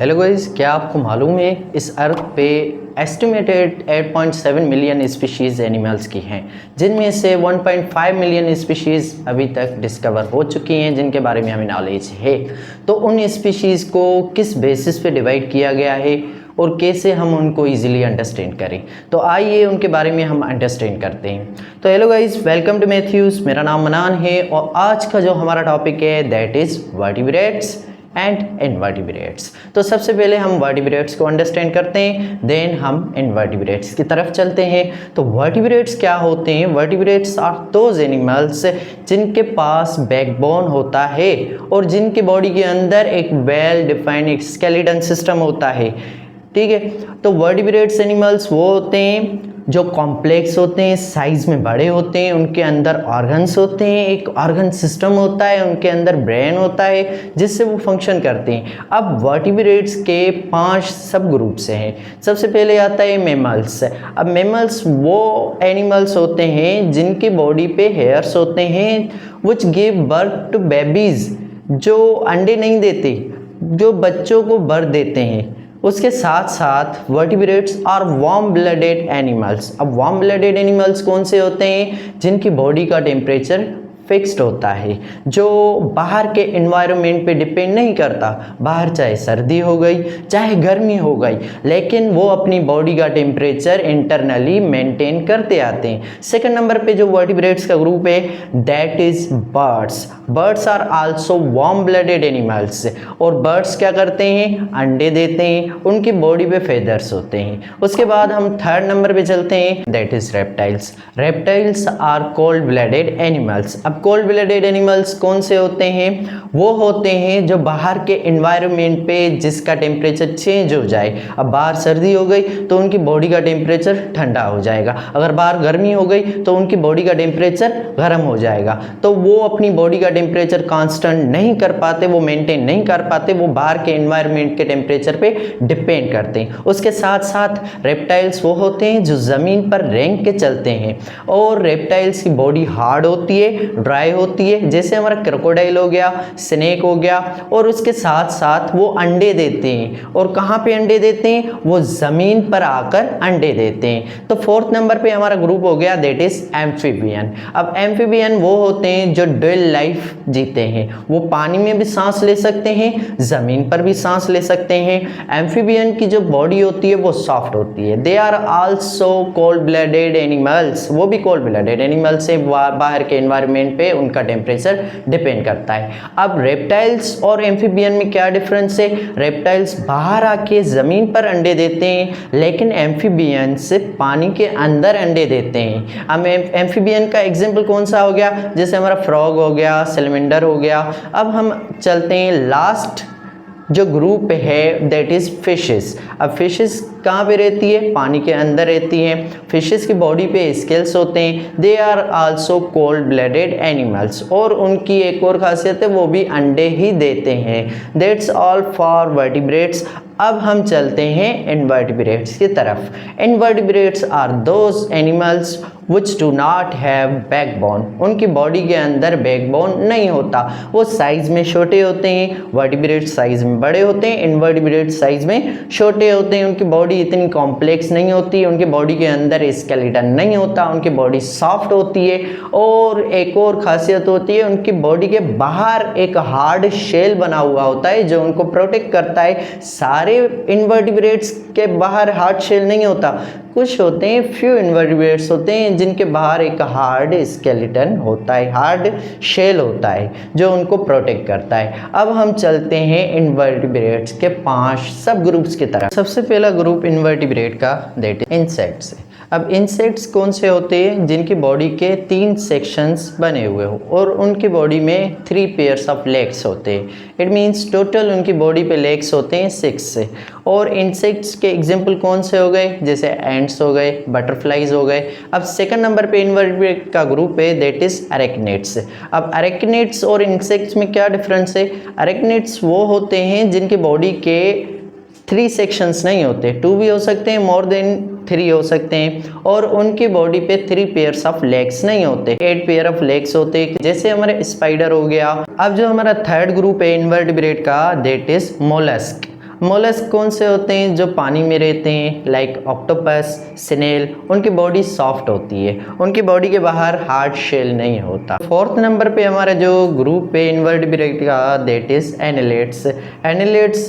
Hello guys, क्या आपको मालूम है इस अर्थ पे एस्टिमेटेड 8.7 मिलियन स्पीशीज़ एनिमल्स की हैं, जिनमें से 1.5 मिलियन स्पीशीज़ अभी तक डिस्कवर हो चुकी हैं, जिनके बारे में हमें नॉलेज है। तो उन स्पीशीज़ को किस बेसिस पे डिवाइड किया गया है और कैसे हम उनको इजीली अंडरस्टैंड करें, तो आइए उनके बारे में हम अंडरस्टैंड करते हैं। तो hello guys, welcome to Matthews. मेरा नाम मनान है और आज का जो हमारा टॉपिक है that is vertebrates and invertebrates. तो सबसे पहले हम वर्टिब्रेट्स को अंडरस्टैंड करते हैं, देन हम इनवर्टिब्रेट्स की तरफ चलते हैं। तो वर्टिब्रेट्स क्या होते हैं? वर्टिब्रेट्स आर दोज एनिमल्स जिनके पास बैकबोन होता है और जिनके बॉडी के अंदर एक वेल डिफाइंड एक स्केलेटन सिस्टम होता है। ठीक है, तो वर्टिब्रेट्स एनिमल्स वो होते हैं जो कॉम्प्लेक्स होते हैं, साइज में बड़े होते हैं, उनके अंदर ऑर्गन्स होते हैं, एक ऑर्गन सिस्टम होता है, उनके अंदर ब्रेन होता है जिससे वो फंक्शन करते हैं। अब वर्टिब्रेट्स के 5 सब ग्रुप्स हैं। सबसे पहले आता है मैमल्स। अब मैमल्स वो एनिमल्स होते हैं जिनकी बॉडी पे हेयर्स होते हैं which give birth to babies, जो अंडे नहीं देते, जो बच्चों को बर्थ देते हैं। उसके साथ साथ vertebrates are warm blooded animals. अब वार्म ब्लडेड एनिमल्स कौन से होते हैं? जिनकी बॉडी का टेम्परेचर फिक्स्ड होता है, जो बाहर के एनवायरनमेंट पे डिपेंड नहीं करता। बाहर चाहे सर्दी हो गई चाहे गर्मी हो गई, लेकिन वो अपनी बॉडी का टेम्परेचर इंटरनली मेंटेन करते आते हैं। सेकंड नंबर पे जो वर्टिब्रेट्स का ग्रुप है that is birds. Birds are also warm blooded animals. और बर्ड्स क्या करते हैं? अंडे देते हैं, उनकी बॉडी पे फेदर्स होते हैं। उसके बाद हम थर्ड नंबर पे चलते हैं, that is reptiles. Reptiles are cold blooded animals. अब कोल्ड ब्लडेड एनिमल्स कौन से होते हैं? वो होते हैं जो बाहर के एनवायरनमेंट पे जिसका टेम्परेचर चेंज हो जाए। अब बाहर सर्दी हो गई तो उनकी बॉडी का टेम्परेचर ठंडा हो जाएगा, अगर बाहर गर्मी हो गई तो उनकी बॉडी का टेम्परेचर गर्म हो जाएगा। तो वो अपनी बॉडी का टेम्परेचर कांस्टेंट नहीं कर पाते, वो मेंटेन नहीं कर पाते, वो बाहर के एनवायरनमेंट के टेम्परेचर पे डिपेंड करते हैं। उसके साथ साथ रेप्टाइल्स वो होते हैं जो ज़मीन पर रेंग के चलते हैं, और रेप्टाइल्स की बॉडी हार्ड होती है, ड्राई होती है, जैसे हमारा क्रोकोडाइल हो गया, स्नेक हो गया। और उसके साथ साथ वो अंडे देते हैं, और कहाँ पे अंडे देते हैं? वो ज़मीन पर आकर अंडे देते हैं। तो फोर्थ नंबर पे हमारा ग्रुप हो गया दैट इज एम्फीबियन। अब एम्फीबियन वो होते हैं जो ड्यूल लाइफ जीते हैं, वो पानी में भी सांस ले सकते हैं, ज़मीन पर भी सांस ले सकते हैं। एम्फीबियन की जो बॉडी होती है वो सॉफ्ट होती है। They are also cold blooded animals. वो भी कोल्ड ब्लडेड एनिमल्स से बाहर के एनवायरनमेंट पे उनका टेम्परेचर डिपेंड करता है। अब रेप्टाइल्स और एम्फीबियन में क्या डिफरेंस है? रेप्टाइल्स बाहर आके ज़मीन पर अंडे देते हैं, लेकिन एम्फीबियन से पानी के अंदर अंडे देते हैं। अब एम्फीबियन का एग्जाम्पल कौन सा हो गया? जैसे हमारा फ्रॉग हो गया, सैलमेंडर हो गया। अब हम चलते हैं लास्ट जो ग्रुप है दैट इज़ फिशेस। अब फिशेस कहाँ पे रहती है? पानी के अंदर रहती हैं। फिशेस की बॉडी पे स्केल्स होते हैं। They are also cold blooded animals, और उनकी एक और खासियत है वो भी अंडे ही देते हैं। That's all for vertebrates. अब हम चलते हैं इनवर्टिब्रेट्स की तरफ। Invertebrates are those animals which do not have backbone। उनकी बॉडी के अंदर बैकबोन नहीं होता, वो साइज में छोटे होते हैं। वर्टिब्रेट साइज में बड़े होते हैं, इनवर्टिब्रेट साइज में छोटे होते हैं। उनकी बॉडी इतनी कॉम्प्लेक्स नहीं होती, उनकी बॉडी के अंदर स्केलेटन नहीं होता, उनकी बॉडी सॉफ्ट होती है। और एक और खासियत होती है, उनकी बॉडी के बाहर एक हार्ड शेल बना हुआ होता है जो उनको प्रोटेक्ट करता है। सारे इनवर्टिब्रेट्स के बाहर हार्ड शेल नहीं होता, कुछ होते हैं, फ्यू इनवर्टिब्रेट्स होते हैं जिनके बाहर एक हार्ड स्केलेटन होता है, हार्ड शेल होता है जो उनको प्रोटेक्ट करता है। अब हम चलते हैं इनवर्टिब्रेट्स के 5 सब ग्रुप्स की तरफ। सबसे पहला ग्रुप इनवर्टिब्रेट का दैट इज इंसेक्ट्स। अब इंसेक्ट्स कौन से होते हैं? जिनकी बॉडी के 3 सेक्शंस बने हुए हो और उनकी बॉडी में 3 पेयर्स ऑफ लेग्स होते हैं। इट मीन्स टोटल उनकी बॉडी पे लेग्स होते हैं 6 से। और इंसेक्ट्स के एग्जाम्पल कौन से हो गए? जैसे एंट्स हो गए, बटरफ्लाइज हो गए। अब सेकंड नंबर पे इनवर्टिब्रेट का ग्रुप है दैट इज अरेक्निड्स। अब अरेक्निड्स और इंसेक्ट्स में क्या डिफरेंस है? अरेक्निड्स वो होते हैं जिनकी बॉडी के 3 सेक्शंस नहीं होते, 2 भी हो सकते हैं, मोर देन 3 हो सकते हैं, और उनकी बॉडी पे 3 पेयर्स ऑफ लेग्स नहीं होते, 8 पेयर ऑफ लेग्स होते हैं, जैसे हमारे स्पाइडर हो गया। अब जो हमारा थर्ड ग्रुप है इनवर्टिब्रेट का दैट इज मोलस्क। मोलस्क कौन से होते हैं? जो पानी में रहते हैं, लाइक ऑक्टोपस, स्नेल, उनकी बॉडी सॉफ्ट होती है, उनकी बॉडी के बाहर हार्ड शेल नहीं होता। फोर्थ नंबर पे हमारा जो ग्रुप है इनवर्टिब्रेट का, दैट इज एनिलेट्स। एनिलेट्स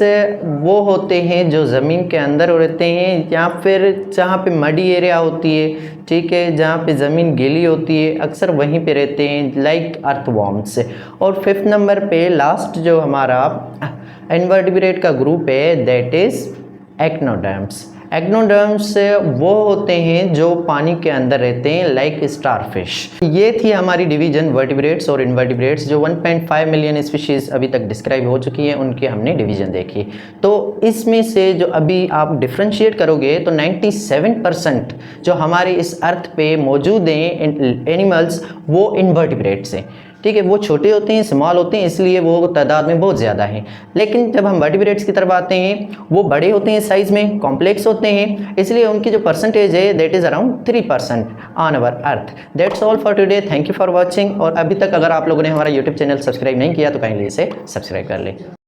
वो होते हैं जो ज़मीन के अंदर रहते हैं या फिर जहाँ पे मडी एरिया होती है, ठीक है, जहाँ पे ज़मीन गीली होती है, अक्सर वहीं पे रहते हैं, लाइक अर्थवॉर्म्स। और फिफ्थ नंबर पे लास्ट जो हमारा इनवर्टिब्रेट का ग्रुप है, दैट इज एक्नोडर्म्स। एक्नोडर्म्स वो होते हैं जो पानी के अंदर रहते हैं, लाइक स्टारफिश। ये थी हमारी डिवीजन वर्टिब्रेट्स और इनवर्टिब्रेट्स, जो 1.5 मिलियन स्पीशीज अभी तक डिस्क्राइब हो चुकी हैं, उनके हमने डिवीजन देखी। तो इसमें से जो अभी आप डिफ्रेंशिएट करोगे तो 97% जो हमारे इस अर्थ पे मौजूद हैं एनिमल्स, वो इनवर्टिब्रेट्स हैं, ठीक है। वो छोटे होते हैं, स्मॉल होते हैं, इसलिए वो तादाद में बहुत ज़्यादा हैं। लेकिन जब हम वर्टिब्रेट्स की तरफ आते हैं, वो बड़े होते हैं साइज़ में, कॉम्प्लेक्स होते हैं, इसलिए उनकी जो परसेंटेज है that is around 3% on our earth. That's all for today, thank you for watching. और अभी तक अगर आप लोगों ने हमारा यूट्यूब चैनल सब्सक्राइब नहीं किया तो काइंडली इसे सब्सक्राइब कर लें।